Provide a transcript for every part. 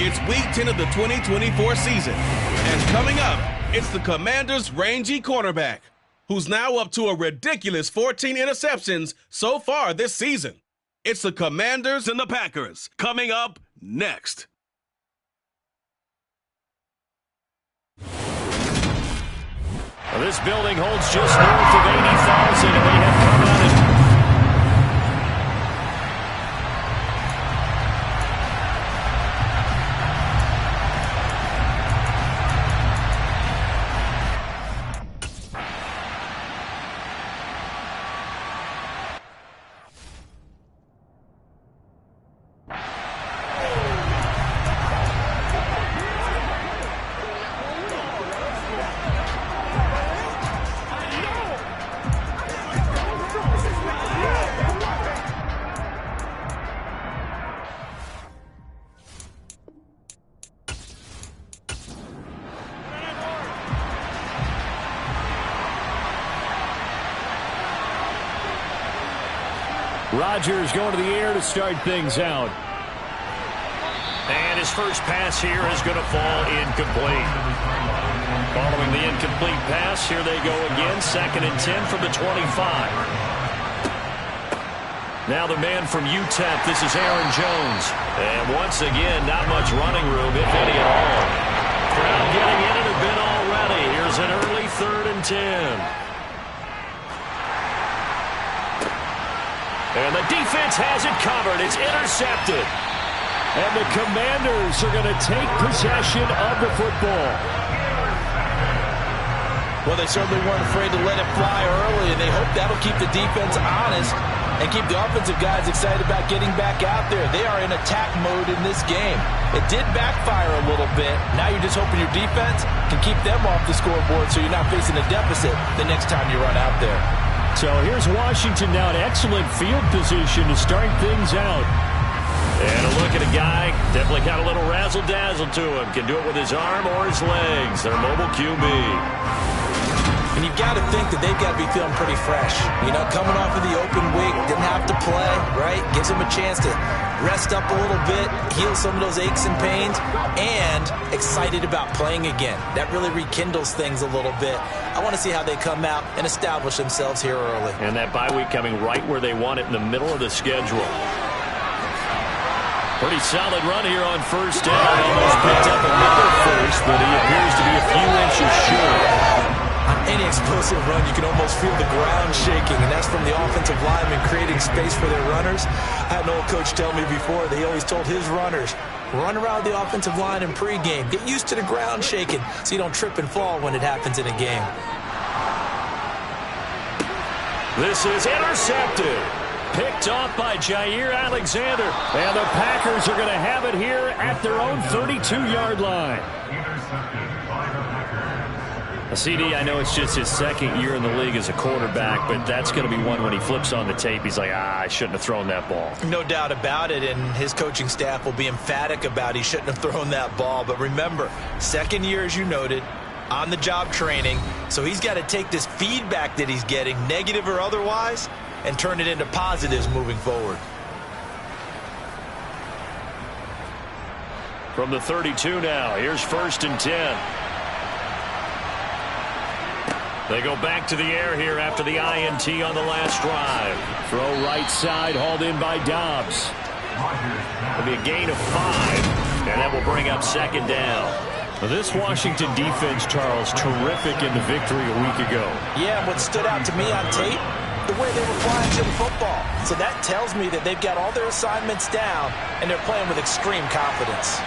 It's Week 10 of the 2024 season. And coming up, it's the Commanders' rangy cornerback, who's now up to a ridiculous 14 interceptions so far this season. It's the Commanders and the Packers, coming up next. Well, this building holds just north of 80,000, and they have come out as Rodgers going to the air to start things out. And his first pass here is going to fall incomplete. Following the incomplete pass, here they go again. 2nd and 10 from the 25. Now the man from UTEP, this is Aaron Jones. And once again, not much running room, if any at all. Crowd getting in it a bit already. Here's an early 3rd and 10. And the defense has it covered. It's intercepted. And the Commanders are going to take possession of the football. Well, they certainly weren't afraid to let it fly early, and they hope that'll keep the defense honest and keep the offensive guys excited about getting back out there. They are in attack mode in this game. It did backfire a little bit. Now you're just hoping your defense can keep them off the scoreboard so you're not facing a deficit the next time you run out there. So here's Washington now in excellent field position to start things out. And a look at a guy, definitely got a little razzle-dazzle to him. Can do it with his arm or his legs. Their mobile QB. And you've got to think that they've got to be feeling pretty fresh. You know, coming off of the open week, didn't have to play, right? Gives them a chance to rest up a little bit, heal some of those aches and pains, and excited about playing again. That really rekindles things a little bit. I want to see how they come out and establish themselves here early. And that bye week coming right where they want it in the middle of the schedule. Pretty solid run here on first down. Almost picked up another first, but he appears to be a few inches short. On any explosive run, you can almost feel the ground shaking, and that's from the offensive linemen creating space for their runners. I had an old coach tell me before, they always told his runners, run around the offensive line in pregame. Get used to the ground shaking so you don't trip and fall when it happens in a game. This is intercepted. Picked off by Jair Alexander. And the Packers are going to have it here at their own 32-yard line. CD, I know it's just his 2nd year in the league as a quarterback, but that's going to be one when he flips on the tape. He's like, I shouldn't have thrown that ball. No doubt about it, and his coaching staff will be emphatic about he shouldn't have thrown that ball. But remember, 2nd year, as you noted, on-the-job training, so he's got to take this feedback that he's getting, negative or otherwise, and turn it into positives moving forward. From the 32 now, here's 1st and 10. They go back to the air here after the INT on the last drive. Throw right side, hauled in by Dobbs. It'll be a gain of 5, and that will bring up 2nd down. Well, this Washington defense, Charles, terrific in the victory a week ago. Yeah, what stood out to me on tape, the way they were flying some football. So that tells me that they've got all their assignments down, and they're playing with extreme confidence.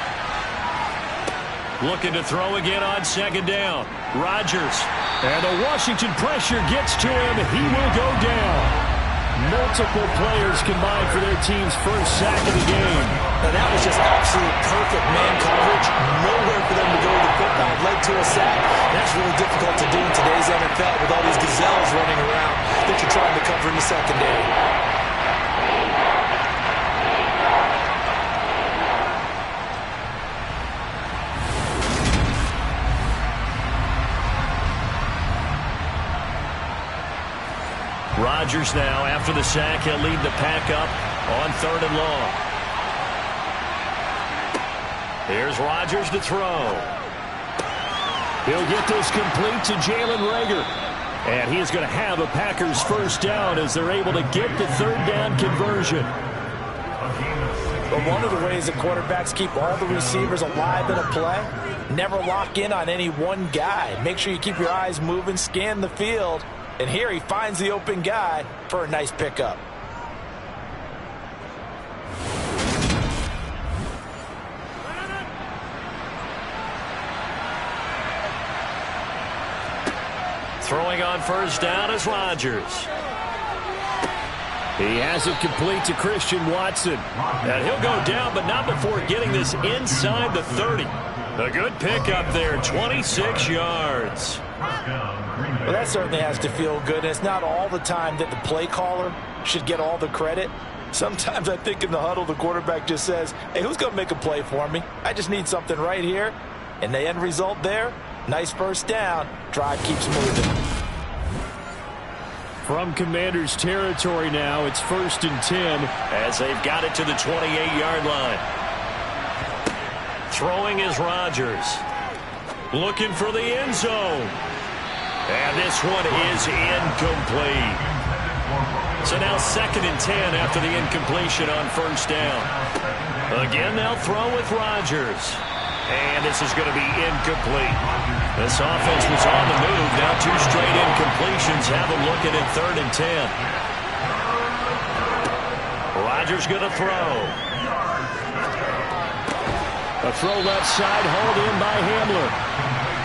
Looking to throw again on 2nd down. Rodgers. And the Washington pressure gets to him. He will go down. Multiple players combined for their team's first sack of the game. Now that was just absolute perfect man coverage. Nowhere for them to go with the football. Led to a sack. That's really difficult to do in today's NFL with all these gazelles running around that you're trying to cover in the secondary. Rodgers now, after the sack, he'll lead the pack up on 3rd and long. Here's Rodgers to throw. He'll get this complete to Jalen Reagor. And he is going to have a Packers first down as they're able to get the third down conversion. But one of the ways that quarterbacks keep all the receivers alive in a play, never lock in on any one guy. Make sure you keep your eyes moving, scan the field. And here he finds the open guy for a nice pickup. Throwing on first down is Rodgers. He has it complete to Christian Watson. And he'll go down, but not before getting this inside the 30. A good pickup there, 26 yards. Well, that certainly has to feel good. And it's not all the time that the play caller should get all the credit. Sometimes I think in the huddle, the quarterback just says, hey, who's going to make a play for me? I just need something right here. And the end result there, nice first down. Drive keeps moving. From Commanders territory now, it's 1st and 10 as they've got it to the 28-yard line. Throwing is Rodgers. Looking for the end zone. And this one is incomplete. So now 2nd and 10 after the incompletion on first down. Again, they'll throw with Rodgers. And this is going to be incomplete. This offense was on the move. Now 2 straight incompletions have them looking at 3rd and 10. Rodgers going to throw. A throw left side, hauled in by Hamler.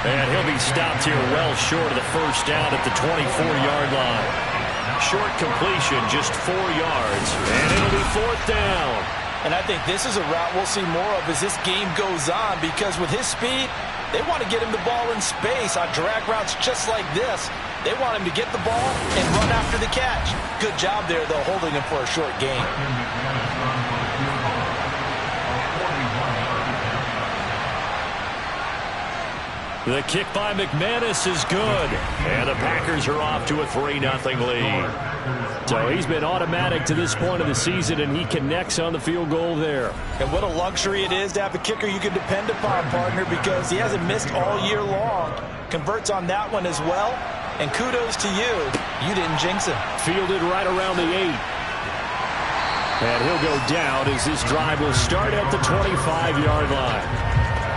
And he'll be stopped here well short of the first down at the 24-yard line. Short completion, just 4 yards. And it'll be 4th down. And I think this is a route we'll see more of as this game goes on, because with his speed, they want to get him the ball in space on drag routes just like this. They want him to get the ball and run after the catch. Good job there, though, holding him for a short gain. The kick by McManus is good. And the Packers are off to a 3-0 lead. So he's been automatic to this point of the season, and he connects on the field goal there. And what a luxury it is to have a kicker you can depend upon, partner, because he hasn't missed all year long. Converts on that one as well. And kudos to you. You didn't jinx him. Fielded right around the 8. And he'll go down as this drive will start at the 25-yard line.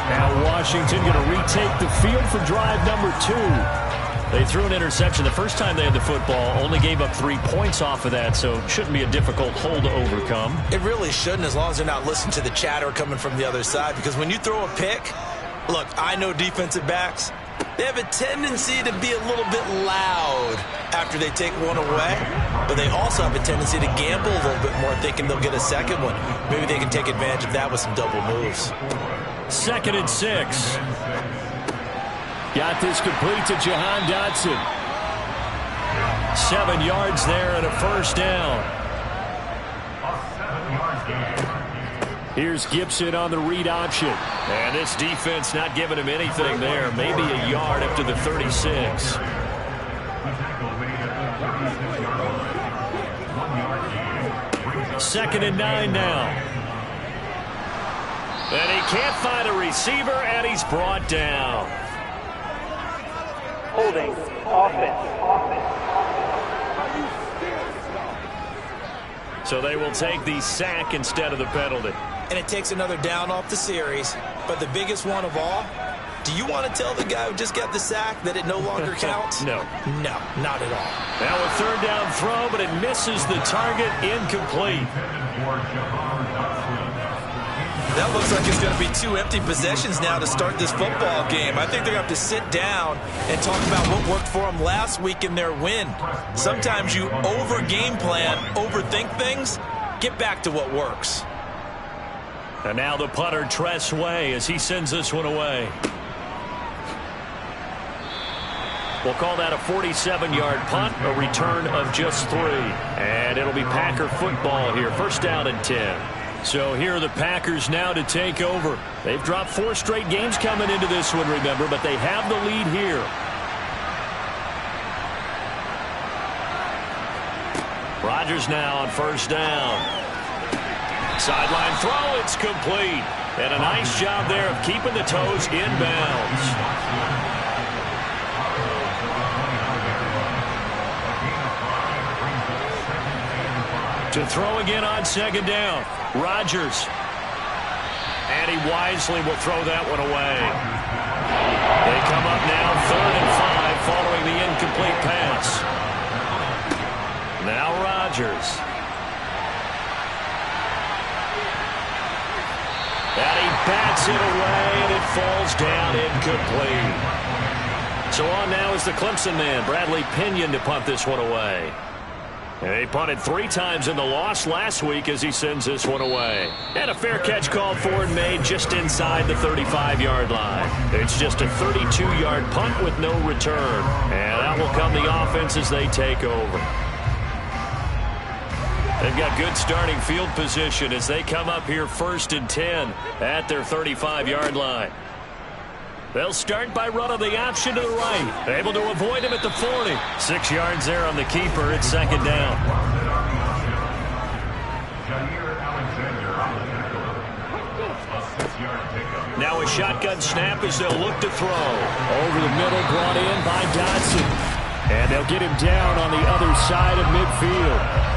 Now Washington going to retake the field for drive number 2. They threw an interception the first time they had the football, only gave up 3 points off of that, so it shouldn't be a difficult hole to overcome. It really shouldn't, as long as they're not listening to the chatter coming from the other side, because when you throw a pick, look, I know defensive backs, they have a tendency to be a little bit loud after they take one away, but they also have a tendency to gamble a little bit more, thinking they'll get a second one. Maybe they can take advantage of that with some double moves. 2nd and 6. Got this complete to Jahan Dotson. 7 yards there and a first down. Here's Gibson on the read option. And this defense not giving him anything there. Maybe a yard up to the 36. Second and 9 now. And he can't find a receiver, and he's brought down. Holding, offense. So they will take the sack instead of the penalty. And it takes another down off the series. But the biggest one of all, do you want to tell the guy who just got the sack that it no longer counts? No. No, not at all. Now a 3rd down throw, but it misses the target, incomplete. That looks like it's going to be 2 empty possessions now to start this football game. I think they're going to have to sit down and talk about what worked for them last week in their win. Sometimes you over-game plan, overthink things, get back to what works. And now the punter, Tress Way, as he sends this one away. We'll call that a 47-yard punt, a return of just 3. And it'll be Packer football here, 1st down and 10. So here are the Packers now to take over. They've dropped 4 straight games coming into this one, remember, but they have the lead here. Rodgers now on 1st down. Sideline throw, it's complete. And a nice job there of keeping the toes in bounds. To throw again on second down. Rodgers. And he wisely will throw that one away. They come up now 3rd and 5 following the incomplete pass. Now Rodgers. And he bats it away, and it falls down incomplete. So on now is the Clemson man, Bradley Pinion, to punt this one away. And he punted 3 times in the loss last week as he sends this one away. And a fair catch called for and made just inside the 35-yard line. It's just a 32-yard punt with no return. And that will come the offense as they take over. They've got good starting field position as they come up here 1st and 10 at their 35-yard line. They'll start by running the option to the right. Able to avoid him at the 40. 6 yards there on the keeper. It's 2nd down. Now a shotgun snap as they'll look to throw. Over the middle, brought in by Dotson. And they'll get him down on the other side of midfield.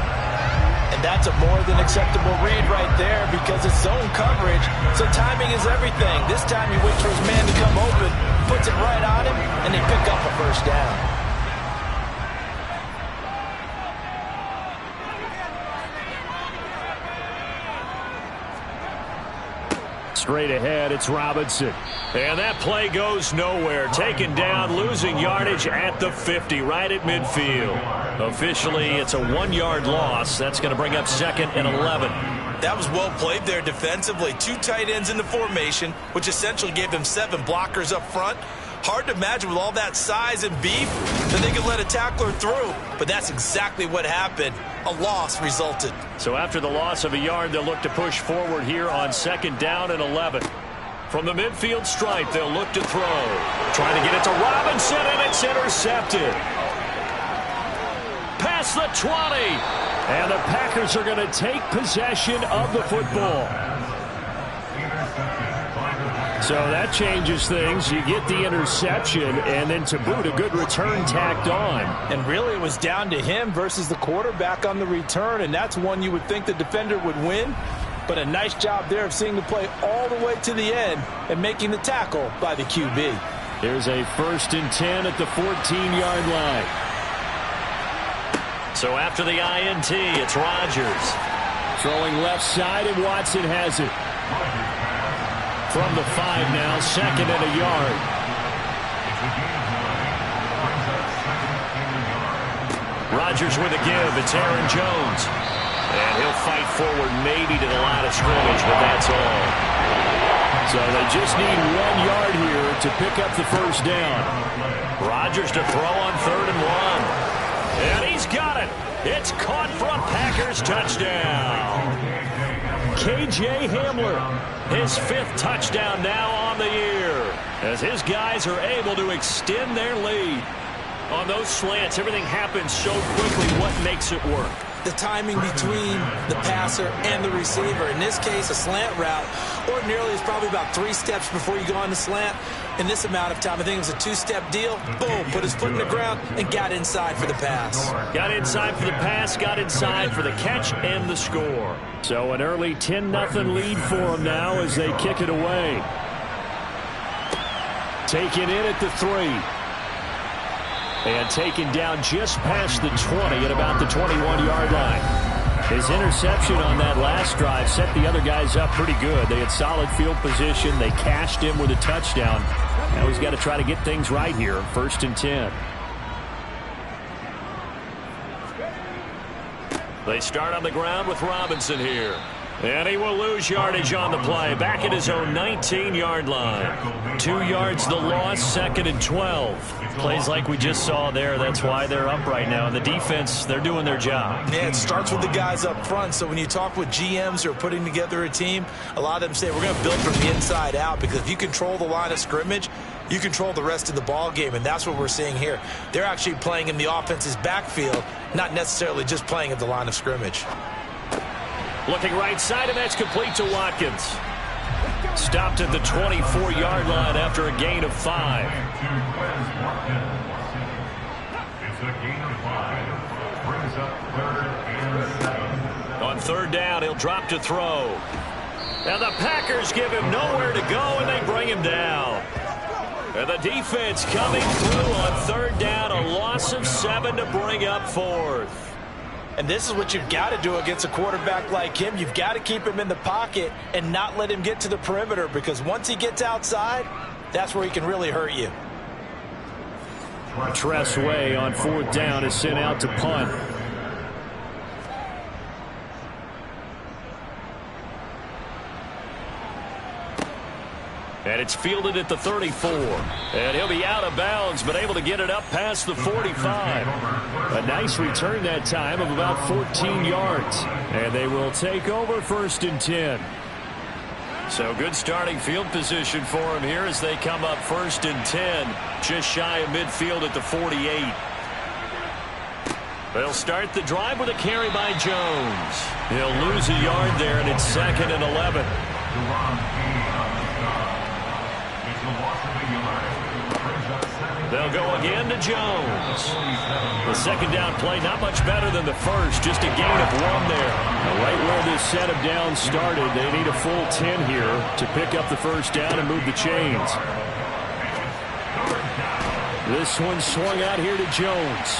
And that's a more than acceptable read right there because it's zone coverage, so timing is everything. This time he waits for his man to come open, puts it right on him, and they pick up a 1st down. Straight ahead, it's Robinson. And that play goes nowhere. Taken down, losing yardage at the 50, right at midfield. Officially, it's a 1-yard loss. That's going to bring up 2nd and 11. That was well played there defensively. 2 tight ends in the formation, which essentially gave them 7 blockers up front. Hard to imagine with all that size and beef that they could let a tackler through. But that's exactly what happened. A loss resulted. So after the loss of a yard, they'll look to push forward here on 2nd down and 11. From the midfield stripe, they'll look to throw. Trying to get it to Robinson, and it's intercepted. Past the 20. And the Packers are going to take possession of the football. So that changes things. You get the interception, and then to boot, a good return tacked on. And really, it was down to him versus the quarterback on the return, and that's one you would think the defender would win. But a nice job there of seeing the play all the way to the end and making the tackle by the QB. There's a 1st and 10 at the 14-yard line. So after the INT, it's Rodgers. Throwing left side, and Watson has it. From the 5 now, 2nd and a yard. Rodgers with a give. It's Aaron Jones. And he'll fight forward maybe to the line of scrimmage, but that's all. So they just need 1 yard here to pick up the 1st down. Rodgers to throw on 3rd and 1. And he's got it. It's caught for a Packers touchdown. KJ Hamler, his 5th touchdown now on the year, as his guys are able to extend their lead. On those slants, everything happens so quickly. What makes it work? The timing between the passer and the receiver. In this case, a slant route ordinarily is probably about 3 steps before you go on the slant. In this amount of time, I think it was a 2-step deal. Boom, put his foot in the ground and got inside for the pass. Got inside for the pass, got inside for the catch and the score. So an early 10-0 lead for them now as they kick it away. Taken in at the 3. And taken down just past the 20 at about the 21-yard line. His interception on that last drive set the other guys up pretty good. They had solid field position. They cashed him with a touchdown. Now he's got to try to get things right here. 1st and 10. They start on the ground with Robinson here. And he will lose yardage on the play. Back at his own 19-yard line. 2 yards the loss, 2nd and 12. Plays like we just saw there. That's why they're up right now. And the defense, they're doing their job. Yeah, it starts with the guys up front. So when you talk with GMs who are putting together a team, a lot of them say we're going to build from the inside out, because if you control the line of scrimmage, you control the rest of the ball game, and that's what we're seeing here. They're actually playing in the offense's backfield, not necessarily just playing at the line of scrimmage. Looking right side, and that's complete to Watkins. Stopped at the 24-yard line after a gain of 5. It's a gain of 5. Brings up 3rd and 7. On 3rd down, he'll drop to throw. Now the Packers give him nowhere to go, and they bring him down. And the defense coming through on 3rd down, a loss of 7 to bring up 4th. And this is what you've got to do against a quarterback like him. You've got to keep him in the pocket and not let him get to the perimeter, because once he gets outside, that's where he can really hurt you. Tress Way on 4th down is sent out to punt. And it's fielded at the 34. And he'll be out of bounds, but able to get it up past the 45. A nice return that time of about 14 yards. And they will take over 1st and 10. So good starting field position for him here as they come up 1st and 10. Just shy of midfield at the 48. They'll start the drive with a carry by Jones. He'll lose a yard there, and it's 2nd and 11. They'll go again to Jones. The 2nd down play, not much better than the first, just a gain of 1 there. Right where this set of downs started, they need a full 10 here to pick up the 1st down and move the chains. This one swung out here to Jones.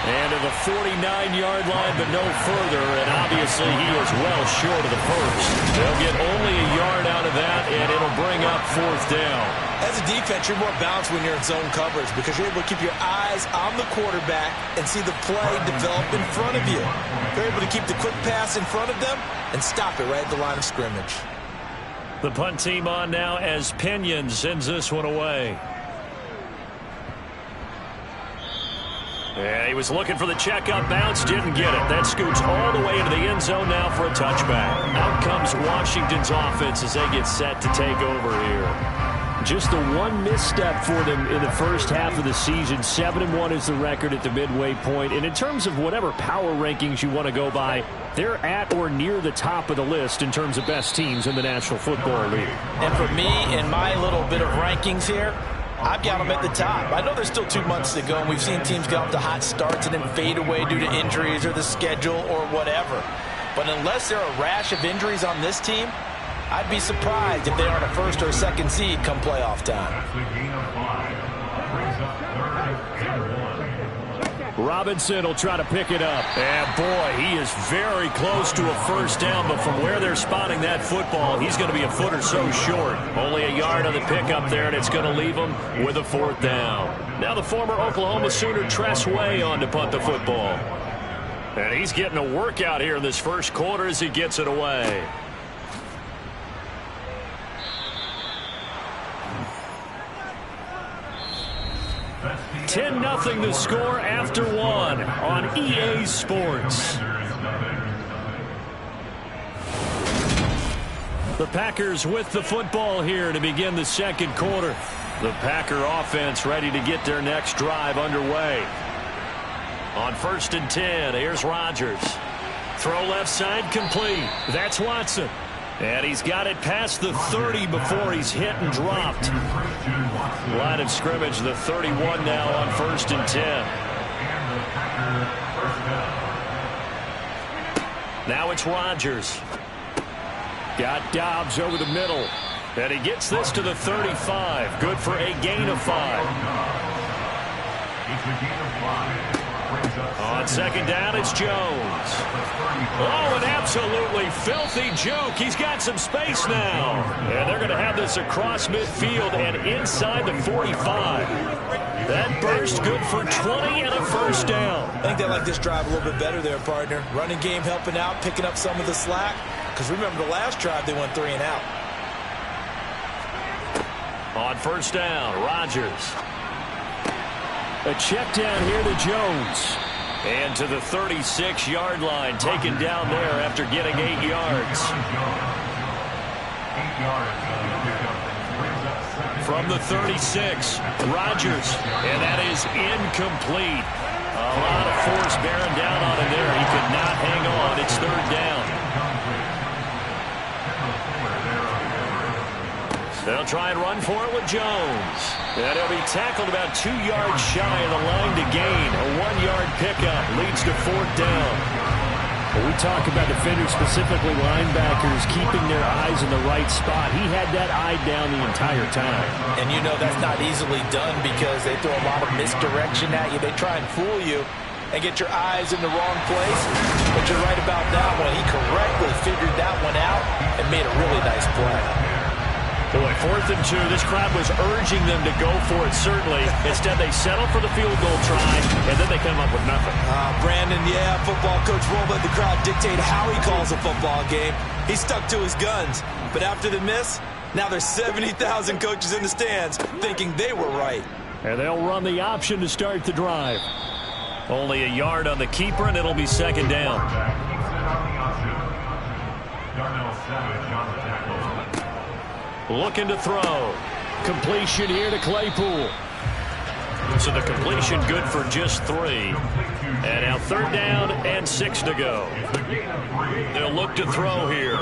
And to the 49-yard line, but no further, and obviously he is well short of the first. They'll get only a yard out of that, and it'll bring up 4th down. As a defense, you're more balanced when you're in zone coverage because you're able to keep your eyes on the quarterback and see the play develop in front of you. You're able to keep the quick pass in front of them and stop it right at the line of scrimmage. The punt team on now as Pinion sends this one away. Yeah, he was looking for the check-up bounce, didn't get it. That scoots all the way into the end zone now for a touchback. Out comes Washington's offense as they get set to take over here. Just the one misstep for them in the first half of the season. 7-1 is the record at the midway point. And in terms of whatever power rankings you want to go by, they're at or near the top of the list in terms of best teams in the National Football League. And for me, in my little bit of rankings here, I've got them at the top. I know there's still 2 months to go, and we've seen teams get off to hot starts and then fade away due to injuries or the schedule or whatever. But unless there are a rash of injuries on this team, I'd be surprised if they aren't a 1st or 2nd seed come playoff time. Robinson will try to pick it up. And boy, he is very close to a 1st down, but from where they're spotting that football, he's going to be a foot or so short. Only a yard on the pickup there, and it's going to leave him with a 4th down. Now the former Oklahoma Sooner Tress Way on to punt the football. And he's getting a workout here in this first quarter as he gets it away. 10-0 the score after 1 on EA Sports. The Packers with the football here to begin the 2nd quarter. The Packer offense ready to get their next drive underway. On 1st and 10, here's Rodgers. Throw left side complete. That's Watson. And he's got it past the 30 before he's hit and dropped. Line of scrimmage, the 31 now on 1st and 10. Now it's Rodgers. Got Dobbs over the middle. And he gets this to the 35. Good for a gain of 5. On 2nd down, it's Jones. Oh, an absolutely filthy juke. He's got some space now. And they're going to have this across midfield and inside the 45. That burst good for 20 and a 1st down. I think they like this drive a little bit better there, partner. Running game helping out, picking up some of the slack. Because remember the last drive, they went 3 and out. On 1st down, Rodgers. A check down here to Jones. And to the 36-yard line, taken down there after getting 8 yards. From the 36, Rodgers, and that is incomplete. A lot of force bearing down on him there. He could not hang on. It's 3rd down. They'll try and run for it with Jones. And he'll be tackled about 2 yards shy of the line to gain. A 1-yard pickup leads to 4th down. Well, we talk about defenders, specifically linebackers, keeping their eyes in the right spot. He had that eye down the entire time. And you know that's not easily done because they throw a lot of misdirection at you. They try and fool you and get your eyes in the wrong place. But you're right about that one. He correctly figured that one out and made a really nice play. Boy, 4th and 2. This crowd was urging them to go for it, certainly. Instead, they settle for the field goal try, and then they come up with nothing. Brandon, yeah, football coach won't let the crowd dictate how he calls a football game. He stuck to his guns. But after the miss, now there's 70,000 coaches in the stands thinking they were right. And they'll run the option to start the drive. Only a yard on the keeper, and it'll be 2nd down. Looking to throw. Completion here to Claypool. So the completion good for just 3. And now 3rd down and 6 to go. They'll look to throw here.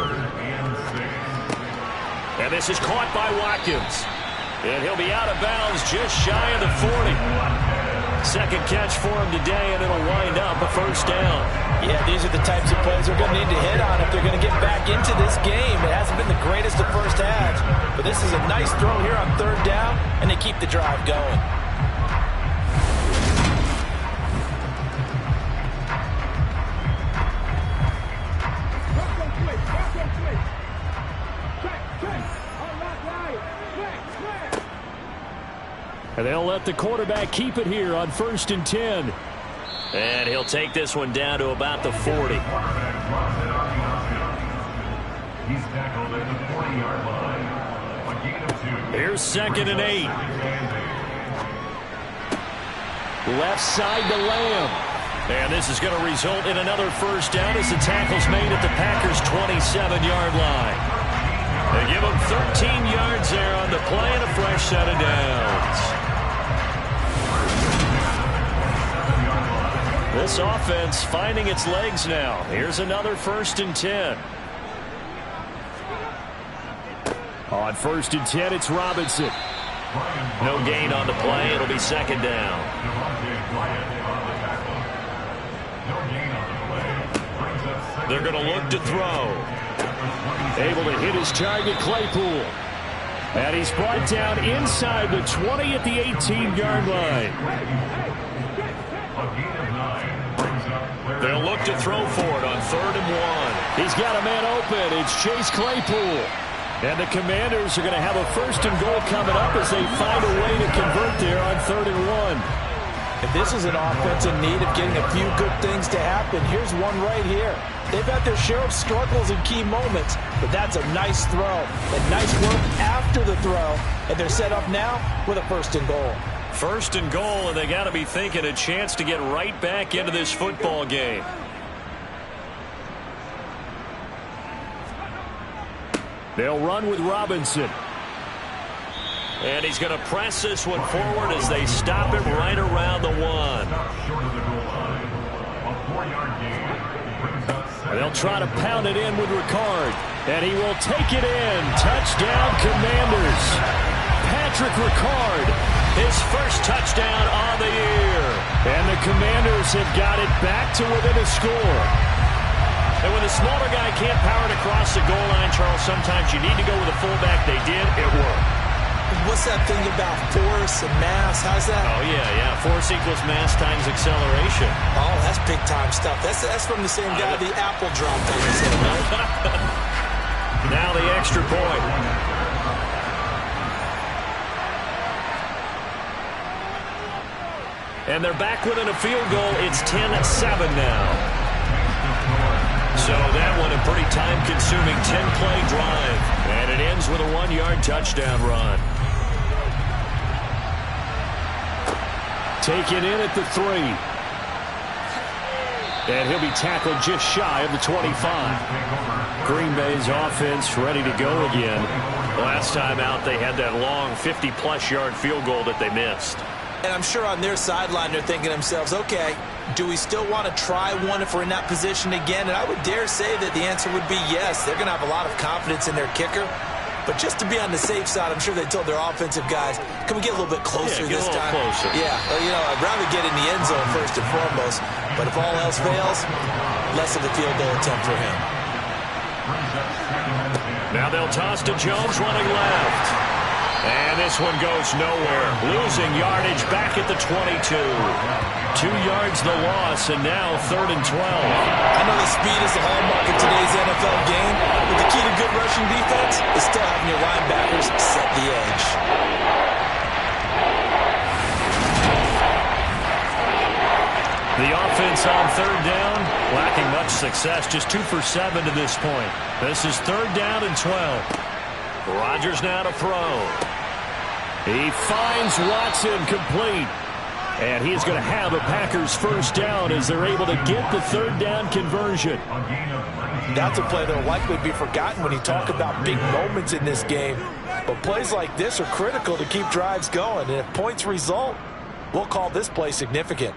And this is caught by Watkins. And he'll be out of bounds just shy of the 40. Second catch for him today, and it'll wind up a 1st down. Yeah, these are the types of plays they're going to need to hit on if they're going to get back into this game. It hasn't been the greatest of first halves, but this is a nice throw here on 3rd down, and they keep the drive going. And they'll let the quarterback keep it here on 1st and 10. And he'll take this one down to about the 40. He's tackled at the 40-yard line. A gain of 2. Here's 2nd and 8. Left side to Lamb. And this is going to result in another 1st down as the tackle's made at the Packers' 27-yard line. They give him 13 yards there on the play and a fresh set of downs. This offense finding its legs now. Here's another 1st and 10. On 1st and 10, it's Robinson. No gain on the play. It'll be 2nd down. They're going to look to throw. Able to hit his target, Claypool. And he's brought down inside the 20 at the 18-yard line. They'll look to throw for it on 3rd and 1. He's got a man open. It's Chase Claypool. And the Commanders are going to have a 1st and goal coming up as they find a way to convert there on 3rd and 1. If this is an offense in need of getting a few good things to happen, here's one right here. They've had their share of struggles in key moments, but that's a nice throw. And nice work after the throw. And they're set up now with a 1st and goal. 1st and goal, and they got to be thinking a chance to get right back into this football game. They'll run with Robinson. And he's going to press this one forward as they stop it right around the 1. And they'll try to pound it in with Ricard. And he will take it in. Touchdown, Commanders. Patrick Ricard. His first touchdown on the year. And the Commanders have got it back to within a score. And when the smaller guy can't power it across the goal line, Charles, sometimes you need to go with a fullback. They did. It worked. What's that thing about force and mass? How's that? Oh, yeah. Force equals mass times acceleration. Oh, that's big-time stuff. That's from the same guy the apple dropped on his head, right? Now the extra point. And they're back within a field goal. It's 10-7 now. So that one a pretty time-consuming 10-play drive. And it ends with a 1-yard touchdown run. Taken in at the 3. And he'll be tackled just shy of the 25. Green Bay's offense ready to go again. Last time out, they had that long 50-plus yard field goal that they missed. And I'm sure on their sideline they're thinking to themselves, okay, do we still want to try one if we're in that position again? And I would dare say that the answer would be yes. They're going to have a lot of confidence in their kicker. But just to be on the safe side, I'm sure they told their offensive guys, can we get a little bit closer this time? Closer. Yeah, I'd rather get in the end zone first and foremost. But if all else fails, less of a field goal attempt for him. Now they'll toss to Jones running left. And this one goes nowhere. Losing yardage back at the 22. 2 yards the loss, and now 3rd and 12. I know the speed is the hallmark of today's NFL game, but the key to good rushing defense is still having your linebackers set the edge. The offense on 3rd down, lacking much success, just 2 for 7 to this point. This is 3rd down and 12. Rodgers now to throw. He finds Watson complete. And he's going to have a Packers first down as they're able to get the 3rd down conversion. That's a play that will likely be forgotten when you talk about big moments in this game. But plays like this are critical to keep drives going. And if points result, we'll call this play significant.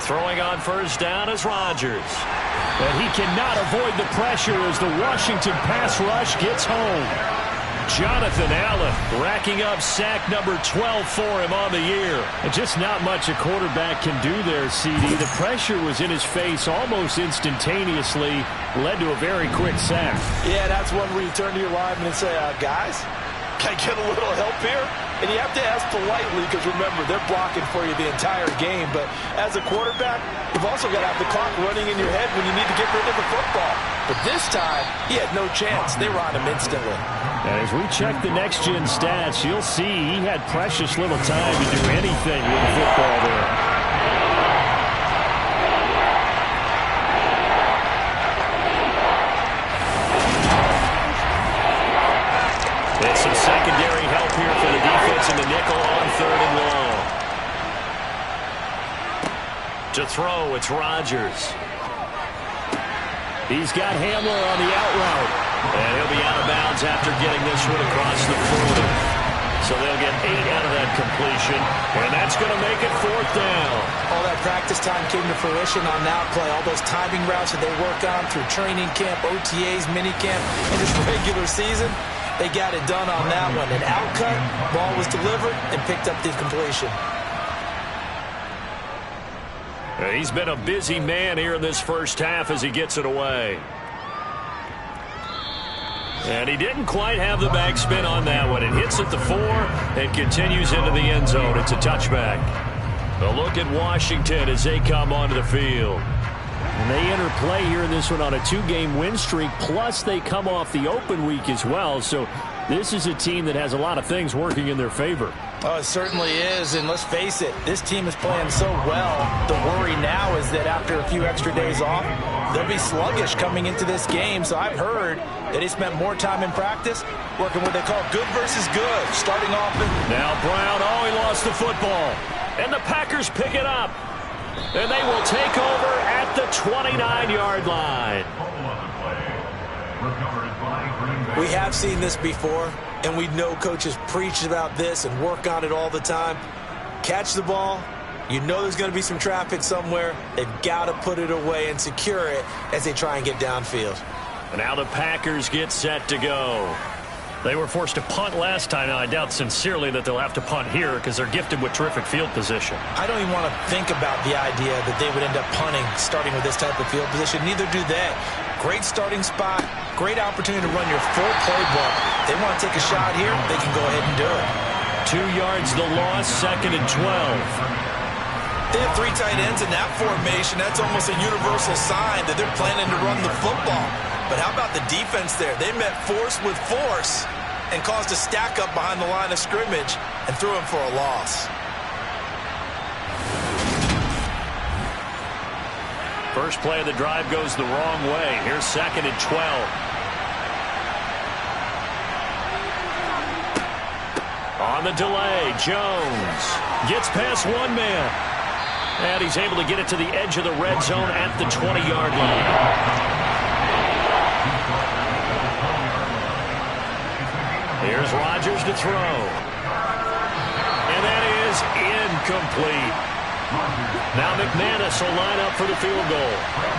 Throwing on first down is Rodgers. And he cannot avoid the pressure as the Washington pass rush gets home. Jonathan Allen racking up sack number 12 for him on the year. And just not much a quarterback can do there, CD. The pressure was in his face almost instantaneously, led to a very quick sack. Yeah, that's one where you turn to your lineman and say, guys, can I get a little help here? And you have to ask politely because, remember, they're blocking for you the entire game. But as a quarterback, you've also got to have the clock running in your head when you need to get rid of the football. But this time, he had no chance. They were on him instantly. And as we check the next-gen stats, you'll see he had precious little time to do anything with the football there. It's some secondary help here for the defense in the nickel on 3rd and long. To throw, it's Rodgers. He's got Hamler on the out route. And he'll be out of bounds after getting this one across the 40. So they'll get 8 out of that completion. And that's going to make it 4th down. All that practice time came to fruition on that play. All those timing routes that they work on through training camp, OTAs, minicamp, and just regular season. They got it done on that one. An outcut, ball was delivered, and picked up the completion. He's been a busy man here in this first half as he gets it away. And he didn't quite have the backspin on that one. It hits at the 4 and continues into the end zone. It's a touchback. A look at Washington as they come onto the field. And they enter play here in this one on a 2-game win streak, plus they come off the open week as well. So this is a team that has a lot of things working in their favor. Oh, it certainly is, and let's face it, this team is playing so well. The worry now is that after a few extra days off, they'll be sluggish coming into this game. So I've heard that he spent more time in practice working what they call good versus good, starting off. Now Brown, he lost the football. And the Packers pick it up. And they will take over at the 29-yard line. We have seen this before, and we know coaches preach about this and work on it all the time. Catch the ball. You know there's going to be some traffic somewhere. They've got to put it away and secure it as they try and get downfield. And now the Packers get set to go. They were forced to punt last time. Now, I doubt sincerely that they'll have to punt here because they're gifted with terrific field position. I don't even want to think about the idea that they would end up punting starting with this type of field position. Neither do they. Great starting spot, great opportunity to run your full playbook. They want to take a shot here, they can go ahead and do it. 2 yards the loss, 2nd and 12. They have 3 tight ends in that formation. That's almost a universal sign that they're planning to run the football. But how about the defense there? They met force with force and caused a stack up behind the line of scrimmage and threw him for a loss. First play of the drive goes the wrong way. Here's 2nd and 12. On the delay, Jones gets past one man. And he's able to get it to the edge of the red zone at the 20-yard line. Here's Rodgers to throw. And that is incomplete. Now McManus will line up for the field goal.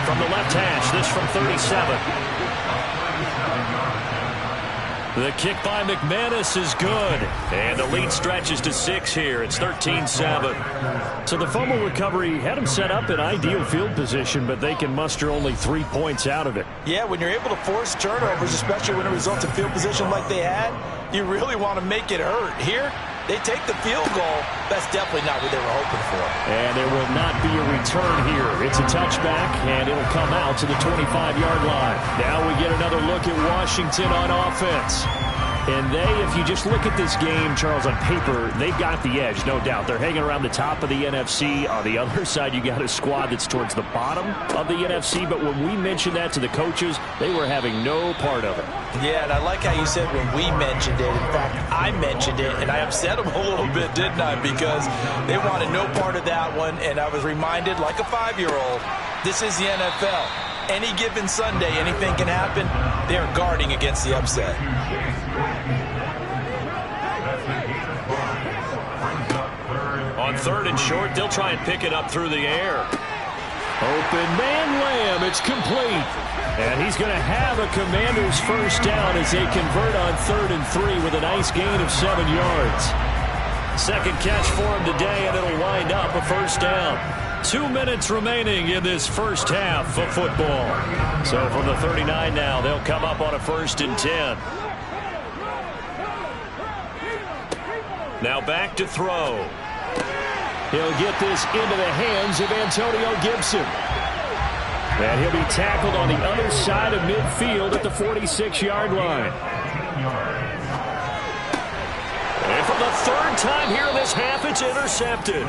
From the left hash, this from 37. The kick by McManus is good. And the lead stretches to 6 here. It's 13-7. So the fumble recovery had them set up in ideal field position, but they can muster only 3 points out of it. Yeah, when you're able to force turnovers, especially when it results in field position like they had, you really want to make it hurt. Here, they take the field goal. That's definitely not what they were hoping for. And there will not be a return here. It's a touchback, and it'll come out to the 25-yard line. Now we get another look at Washington on offense. And if you just look at this game, Charles, on paper, they've got the edge, no doubt. They're hanging around the top of the NFC. On the other side, you got a squad that's towards the bottom of the NFC. But when we mentioned that to the coaches, they were having no part of it. Yeah, and I like how you said when we mentioned it. In fact, I mentioned it, and I upset them a little bit, didn't I? Because they wanted no part of that one, and I was reminded, like a 5-year-old, this is the NFL. Any given Sunday, anything can happen. They are guarding against the upset. On 3rd and short, they'll try and pick it up through the air. Open man Lamb, it's complete. And he's going to have a Commanders first down as they convert on 3rd and 3 with a nice gain of 7 yards. Second catch for him today, and it'll wind up a first down. 2 minutes remaining in this first half of football. So from the 39 now, they'll come up on a 1st and 10. Now back to throw. He'll get this into the hands of Antonio Gibson. And he'll be tackled on the other side of midfield at the 46-yard line. And for the 3rd time here in this half, it's intercepted.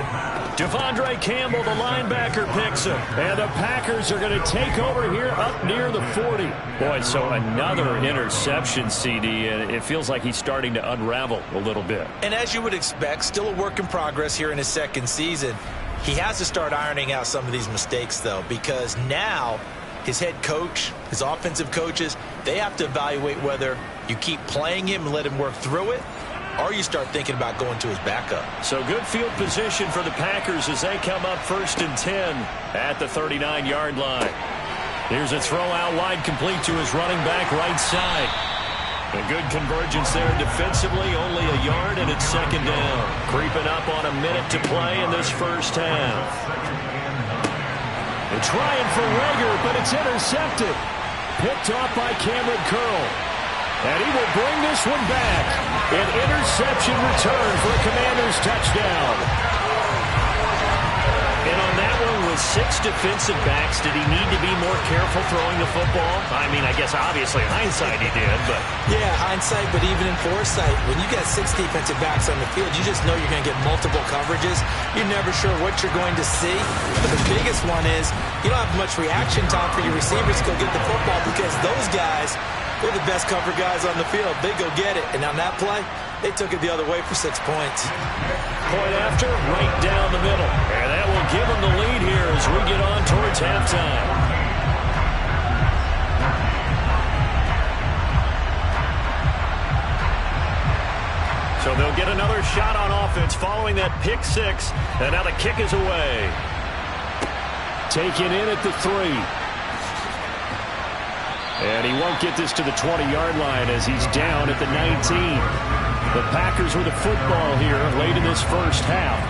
Devondre Campbell, the linebacker, picks him. And the Packers are going to take over here up near the 40. Boy, so another interception, CD, and it feels like he's starting to unravel a little bit. And as you would expect, still a work in progress here in his 2nd season. He has to start ironing out some of these mistakes, though, because now his head coach, his offensive coaches, they have to evaluate whether you keep playing him and let him work through it, or you start thinking about going to his backup. So good field position for the Packers as they come up 1st and 10 at the 39-yard line. Here's a throw out wide, complete to his running back right side. A good convergence there defensively, only a yard, and it's 2nd down. Creeping up on a minute to play in this first half. They're trying for Rager, but it's intercepted. Picked off by Cameron Curl. And he will bring this one back. An interception return for a Commanders touchdown. And on that one, with 6 defensive backs, did he need to be more careful throwing the football? I mean, I guess obviously hindsight he did, but... Yeah, hindsight, but even in foresight, when you got 6 defensive backs on the field, you just know you're going to get multiple coverages. You're never sure what you're going to see. But the biggest one is you don't have much reaction time for your receivers to go get the football because those guys... they're the best cover guys on the field. They go get it. And on that play, they took it the other way for 6 points. Point after, right down the middle. And that will give them the lead here as we get on towards halftime. So they'll get another shot on offense following that pick 6. And now the kick is away. Taken in at the 3. And he won't get this to the 20-yard line as he's down at the 19. The Packers with a football here late in this first half.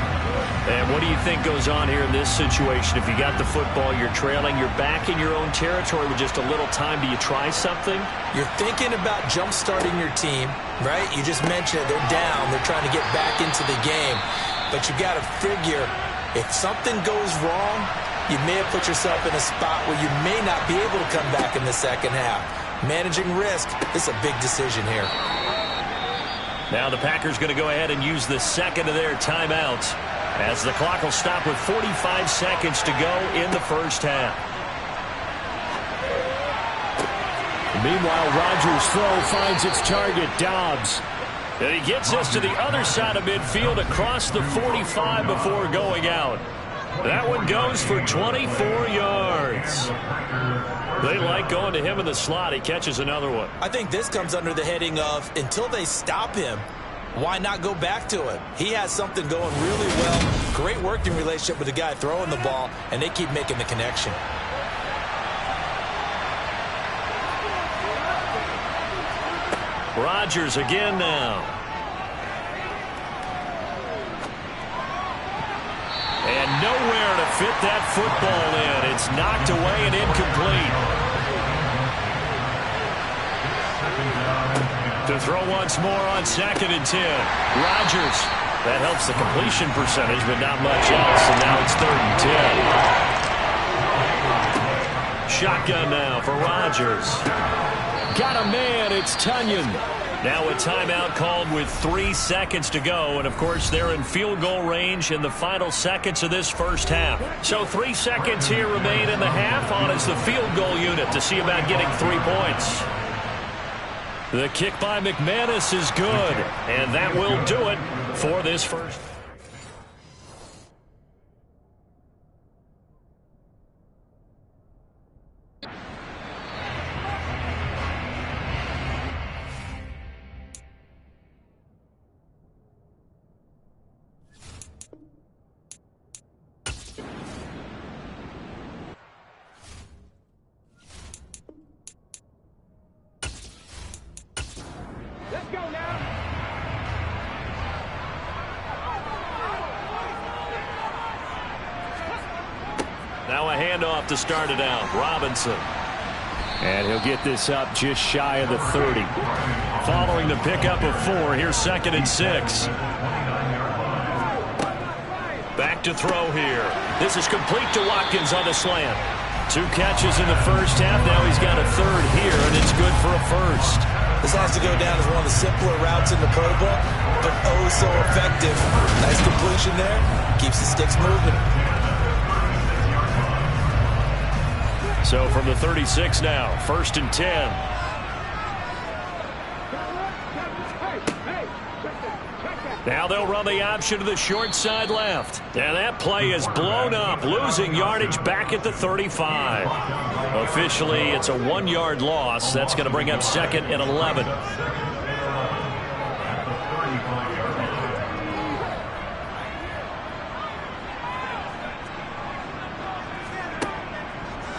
And what do you think goes on here in this situation? If you got the football, you're trailing, you're back in your own territory with just a little time. Do you try something? You're thinking about jump-starting your team, right? You just mentioned it. They're down. They're trying to get back into the game. But you got to figure if something goes wrong, you may have put yourself in a spot where you may not be able to come back in the second half. Managing risk is a big decision here. Now the Packers going to go ahead and use the second of their timeouts as the clock will stop with 45 seconds to go in the first half. Meanwhile, Rodgers' throw finds its target, Dobbs. And he gets us to the other side of midfield across the 45 before going out. That one goes for 24 yards. They like going to him in the slot. He catches another one. I think this comes under the heading of until they stop him, why not go back to him? He has something going really well. Great working relationship with the guy throwing the ball, and they keep making the connection. Rodgers again now. And nowhere to fit that football in. It's knocked away and incomplete. To throw once more on 2nd and 10. Rodgers. That helps the completion percentage, but not much else. And now it's 3rd and 10. Shotgun now for Rodgers. Got a man. It's Tunyon. Now a timeout called with 3 seconds to go. And, of course, they're in field goal range in the final seconds of this first half. So 3 seconds here remain in the half on as the field goal unit to see about getting 3 points. The kick by McManus is good. And that will do it for this first. Now a handoff to start it out. Robinson. And he'll get this up just shy of the 30. Following the pickup of 4, here's 2nd and 6. Back to throw here. This is complete to Watkins on the slant. 2 catches in the first half. Now he's got a 3rd here, and it's good for a first. This has to go down as one of the simpler routes in the Pro Bowl, but oh so effective. Nice completion there. Keeps the sticks moving. So from the 36 now, 1st and 10. Now they'll run the option to the short side left. And that play is blown up, losing yardage back at the 35. Officially, it's a 1-yard loss. That's going to bring up 2nd and 11.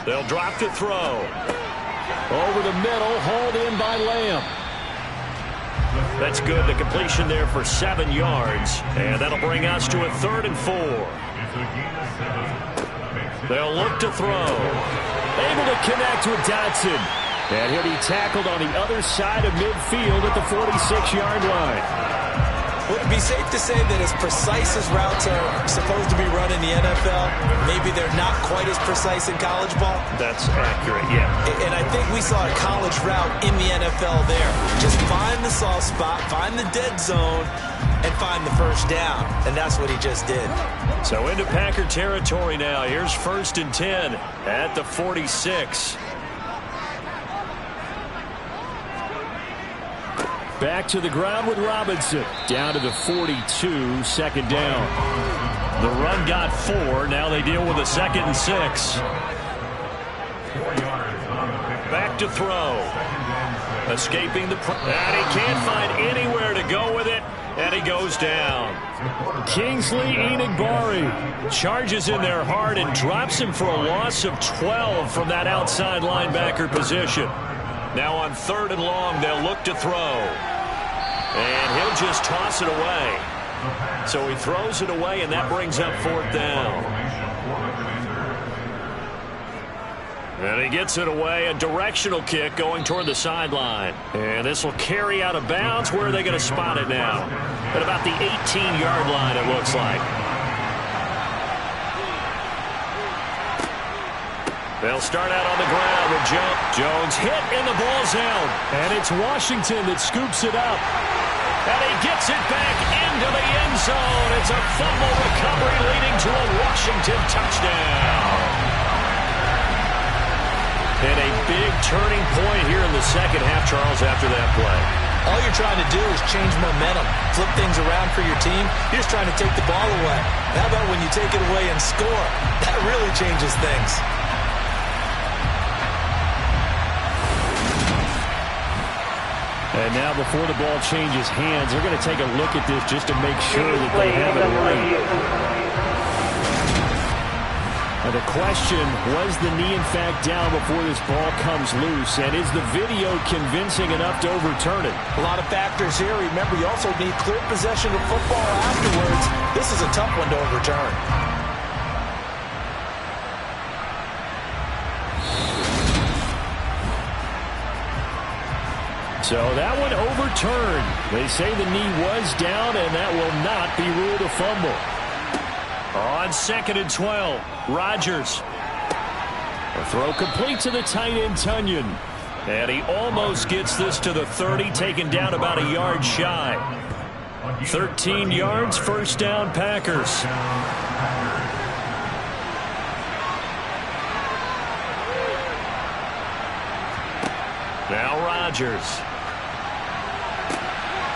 They'll drop to throw. Over the middle, hauled in by Lamb. That's good. The completion there for 7 yards. And that'll bring us to a 3rd and 4. They'll look to throw. Able to connect with Dotson. And he'll be tackled on the other side of midfield at the 46-yard line. Would it be safe to say that as precise as routes are supposed to be run in the NFL, maybe they're not quite as precise in college ball? That's accurate, yeah. And I think we saw a college route in the NFL there. Just find the soft spot, find the dead zone, and find the first down. And that's what he just did. So into Packer territory now. Here's 1st and 10 at the 46. Back to the ground with Robinson. Down to the 42, 2nd down. The run got 4. Now they deal with a 2nd and 6. Back to throw. Escaping the... And he can't find anywhere to go with it. And he goes down. Kingsley Enagbare charges in there hard and drops him for a loss of 12 from that outside linebacker position. Now on 3rd and long, they'll look to throw. And he'll just toss it away. So he throws it away, and that brings up 4th down. And he gets it away, a directional kick going toward the sideline. And this will carry out of bounds. Where are they going to spot it now? At about the 18-yard line, it looks like. They'll start out on the ground with Jones hit, and the ball's out. And it's Washington that scoops it up. And he gets it back into the end zone. It's a fumble recovery leading to a Washington touchdown. And a big turning point here in the second half, Charles, after that play. All you're trying to do is change momentum, flip things around for your team. You're just trying to take the ball away. How about when you take it away and score? That really changes things. And now before the ball changes hands, they're going to take a look at this just to make sure that they have it right. Now the question, was the knee in fact down before this ball comes loose? And is the video convincing enough to overturn it? A lot of factors here. Remember, you also need clear possession of football afterwards. This is a tough one to overturn. So that one overturned. They say the knee was down, and that will not be ruled a fumble. On 2nd and 12, Rodgers. A throw complete to the tight end, Tunyon. And he almost gets this to the 30, taken down about a yard shy. 13 yards, first down, Packers. Now Rodgers.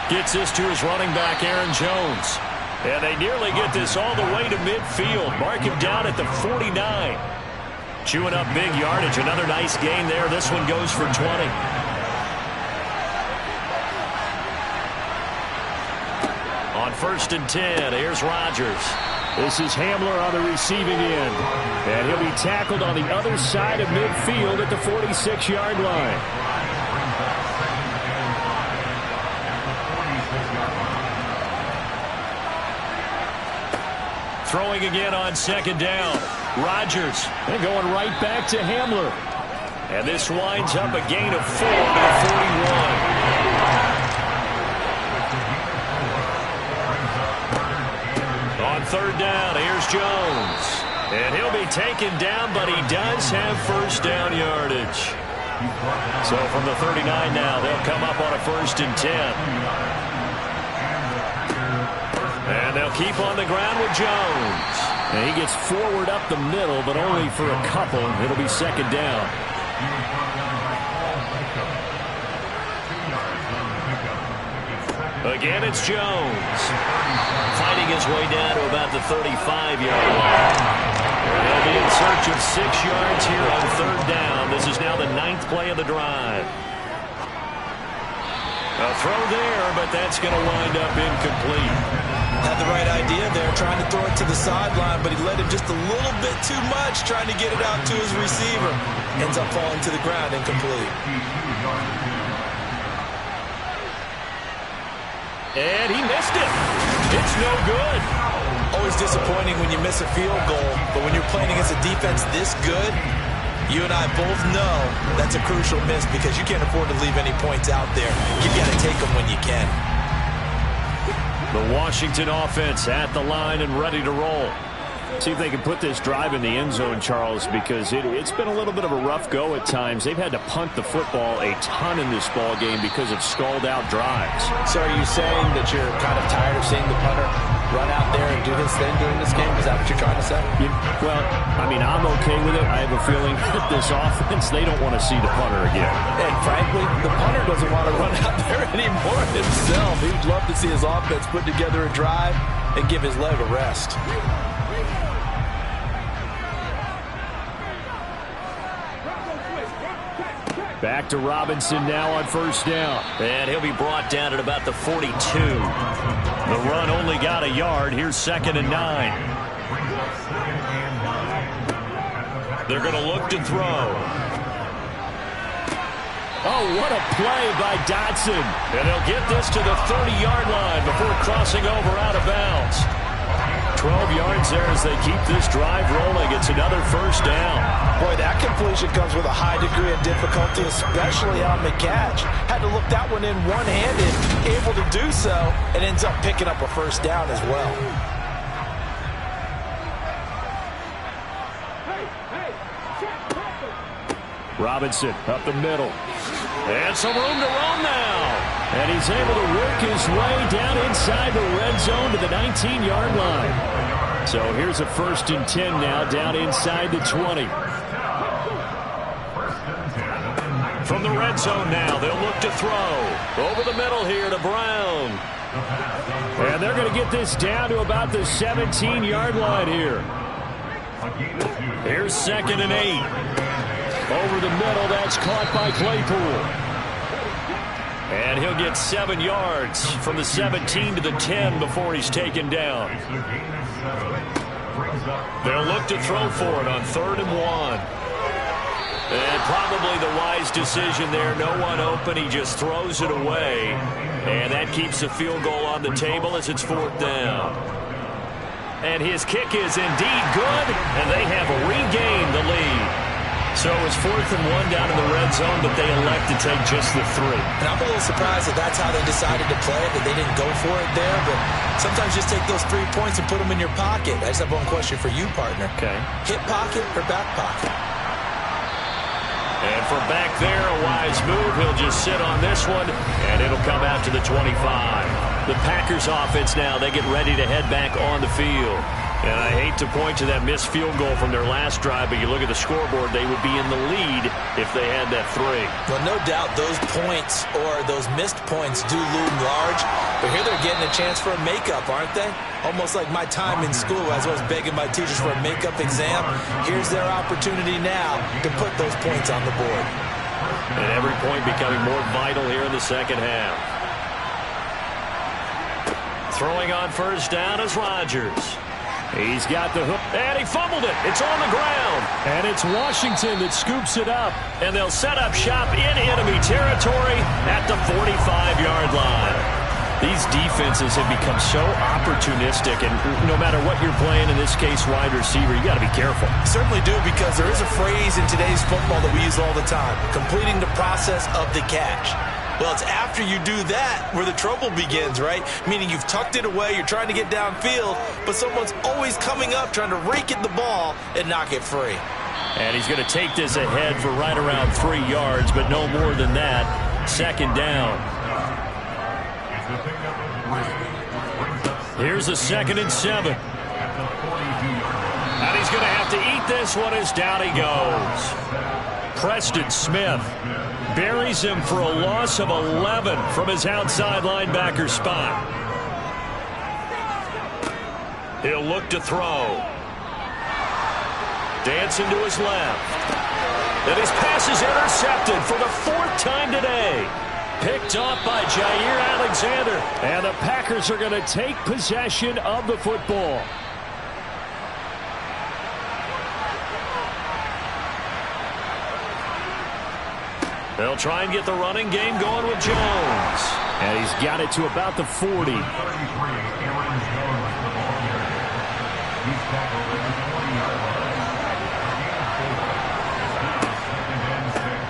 Gets this to his running back, Aaron Jones. And they nearly get this all the way to midfield. Mark him down at the 49. Chewing up big yardage. Another nice gain there. This one goes for 20. On 1st and 10, here's Rodgers. This is Hamler on the receiving end. And he'll be tackled on the other side of midfield at the 46-yard line. Throwing again on 2nd down. Rodgers. And going right back to Hamler. And this winds up a gain of 4 to the 41. On 3rd down, here's Jones. And he'll be taken down, but he does have first down yardage. So from the 39 now, they'll come up on a 1st and 10. And they'll keep on the ground with Jones. And he gets forward up the middle, but only for a couple. It'll be 2nd down. Again, it's Jones. Fighting his way down to about the 35-yard line. They'll be in search of 6 yards here on 3rd down. This is now the 9th play of the drive. A throw there, but that's going to wind up incomplete. Had the right idea there, trying to throw it to the sideline, but he let him just a little bit too much, trying to get it out to his receiver. Ends up falling to the ground, incomplete. And he missed it. It's no good. Always disappointing when you miss a field goal, but when you're playing against a defense this good, you and I both know that's a crucial miss because you can't afford to leave any points out there. You've got to take them when you can. The Washington offense at the line and ready to roll. See if they can put this drive in the end zone, Charles, because it's been a little bit of a rough go at times. They've had to punt the football a ton in this ball game because of stalled-out drives. So are you saying that you're kind of tired of seeing the punter run out there and do his thing during this game? Is that what you're trying to say? Well, I mean, I'm okay with it. I have a feeling that this offense, they don't want to see the punter again. And frankly, the punter doesn't want to run out there anymore himself. He'd love to see his offense put together a drive and give his leg a rest. Back to Robinson now on 1st down. And he'll be brought down at about the 42. The run only got a yard. Here's 2nd and 9. They're going to look to throw. Oh, what a play by Dotson. And they'll get this to the 30-yard line before crossing over out of bounds. 12 yards there as they keep this drive rolling. It's another 1st down. Boy, that completion comes with a high degree of difficulty, especially on the catch. Had to look that one in one-handed, able to do so, and ends up picking up a 1st down as well. Robinson up the middle. And some room to roam now. And he's able to work his way down inside the red zone to the 19-yard line. So here's a 1st and 10 now down inside the 20. From the red zone now, they'll look to throw. Over the middle here to Brown. And they're going to get this down to about the 17-yard line here. Here's 2nd and 8. Over the middle, that's caught by Claypool. And he'll get 7 yards from the 17 to the 10 before he's taken down. They'll look to throw for it on 3rd and 1. And probably the wise decision there. No one open. He just throws it away. And that keeps the field goal on the table as it's 4th down. And his kick is indeed good. And they have regained the lead. So it was 4th and 1 down in the red zone, but they elect to take just the 3. And I'm a little surprised that that's how they decided to play it, that they didn't go for it there. But sometimes just take those 3 points and put them in your pocket. I just have one question for you, partner. Okay. Hip pocket or back pocket? And from back there, a wise move. He'll just sit on this one, and it'll come out to the 25. The Packers offense now, they get ready to head back on the field. And I hate to point to that missed field goal from their last drive, but you look at the scoreboard, they would be in the lead if they had that 3. Well, no doubt those points or those missed points do loom large. But here they're getting a chance for a makeup, aren't they? Almost like my time in school as I was begging my teachers for a makeup exam. Here's their opportunity now to put those points on the board. And every point becoming more vital here in the second half. Throwing on 1st down is Rodgers. He's got the hook, and he fumbled it. It's on the ground. And it's Washington that scoops it up. And they'll set up shop in enemy territory at the 45-yard line. These defenses have become so opportunistic, and no matter what you're playing, in this case wide receiver, you got to be careful. Certainly do, because there is a phrase in today's football that we use all the time, completing the process of the catch. Well, it's after you do that where the trouble begins, right? Meaning you've tucked it away, you're trying to get downfield, but someone's always coming up trying to rake at the ball and knock it free. And he's going to take this ahead for right around 3 yards, but no more than that. 2nd down. Here's a 2nd and 7. And he's going to have to eat this one as down he goes. Preston Smith buries him for a loss of 11 from his outside linebacker spot. He'll look to throw. Dancing to his left. And his pass is intercepted for the 4th time today. Picked off by Jair Alexander. And the Packers are going to take possession of the football. They'll try and get the running game going with Jones. And he's got it to about the 40.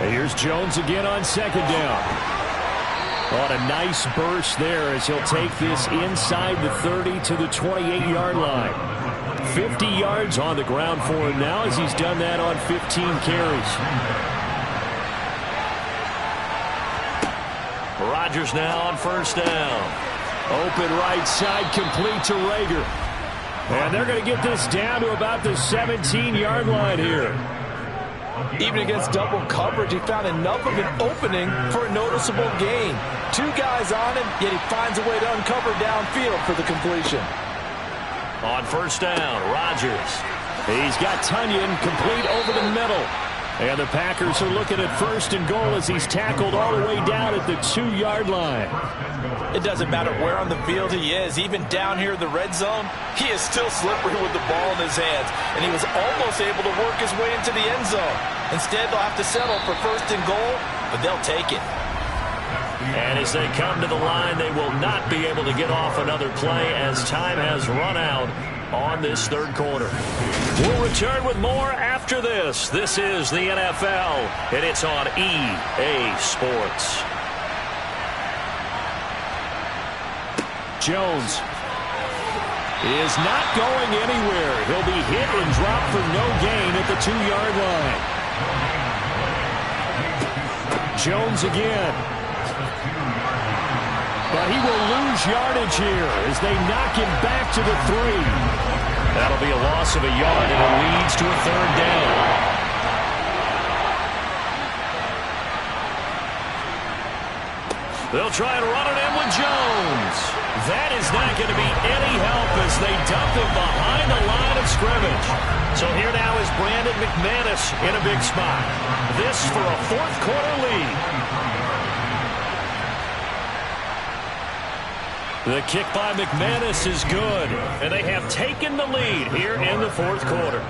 And here's Jones again on 2nd down. On a nice burst there as he'll take this inside the 30 to the 28-yard line. 50 yards on the ground for him now as he's done that on 15 carries. Rodgers now on 1st down. Open right side, complete to Rager. And they're going to get this down to about the 17-yard line here. Even against double coverage, he found enough of an opening for a noticeable gain. 2 guys on him, yet he finds a way to uncover downfield for the completion. On 1st down, Rodgers. He's got Tunyon complete over the middle. And the Packers are looking at 1st and goal as he's tackled all the way down at the 2-yard line. It doesn't matter where on the field he is. Even down here in the red zone, he is still slippery with the ball in his hands. And he was almost able to work his way into the end zone. Instead, they'll have to settle for 1st and goal, but they'll take it. And as they come to the line, they will not be able to get off another play as time has run out on this 3rd quarter. We'll return with more after this. This is the NFL, and it's on EA Sports. Jones is not going anywhere. He'll be hit and dropped for no gain at the 2-yard line. Jones again. But he will lose yardage here as they knock him back to the 3. That'll be a loss of a yard, and it leads to a 3rd down. They'll try and run it in with Jones. That is not going to be any help as they dump him behind the line of scrimmage. So here now is Brandon McManus in a big spot. This for a fourth-quarter lead. The kick by McManus is good, and they have taken the lead here in the fourth quarter.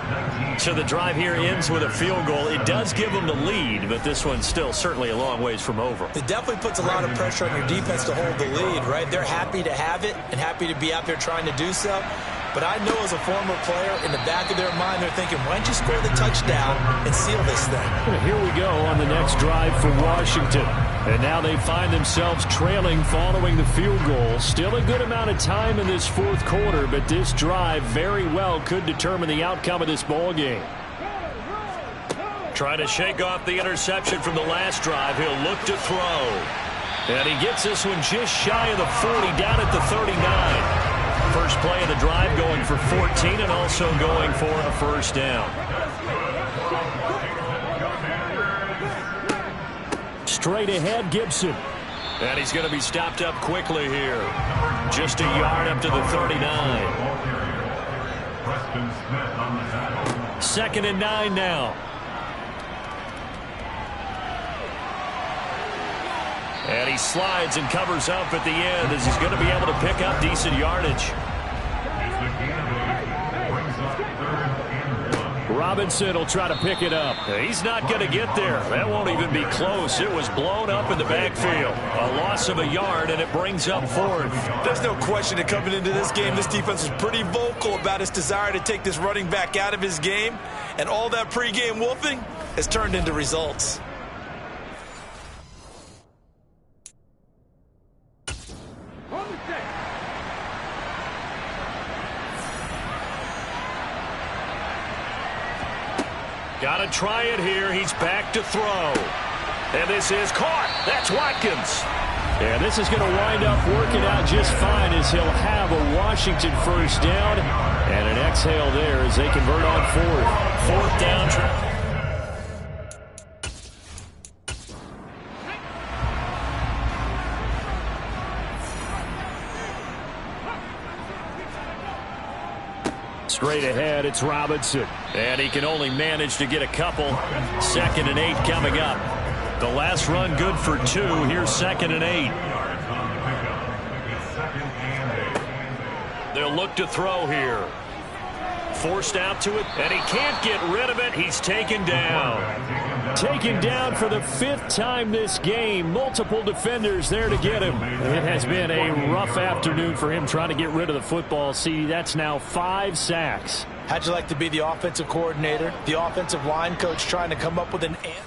So the drive here ends with a field goal. It does give them the lead, but this one's still certainly a long ways from over. It definitely puts a lot of pressure on your defense to hold the lead, right? They're happy to have it and happy to be out there trying to do so. But I know as a former player, in the back of their mind, they're thinking, why don't you score the touchdown and seal this thing? And here we go on the next drive for Washington. And now they find themselves trailing following the field goal. Still a good amount of time in this fourth quarter, but this drive very well could determine the outcome of this ball game. Trying to shake off the interception from the last drive. He'll look to throw. And he gets this one just shy of the 40, down at the 39. First play of the drive going for 14 and also going for a first down. Straight ahead, Gibson. And he's going to be stopped up quickly here. Just a yard up to the 39. Second and 9 now. And he slides and covers up at the end as he's going to be able to pick up decent yardage. Robinson will try to pick it up. He's not going to get there. That won't even be close. It was blown up in the backfield. A loss of a yard, and it brings up fourth. There's no question that coming into this game, this defense was pretty vocal about its desire to take this running back out of his game. And all that pregame wolfing has turned into results. Got to try it here. He's back to throw. And this is caught. That's Watkins. And this is going to wind up working out just fine as he'll have a Washington first down. And an exhale there as they convert on fourth. Fourth down try. Straight ahead, it's Robinson. And he can only manage to get a couple. Second and 8 coming up. The last run good for 2. Here's second and 8. They'll look to throw here. Forced out to it, and he can't get rid of it. He's taken down. Taken down for the 5th time this game. Multiple defenders there to get him. It has been a rough afternoon for him trying to get rid of the football. See, that's now 5 sacks. How'd you like to be the offensive coordinator, the offensive line coach trying to come up with an answer?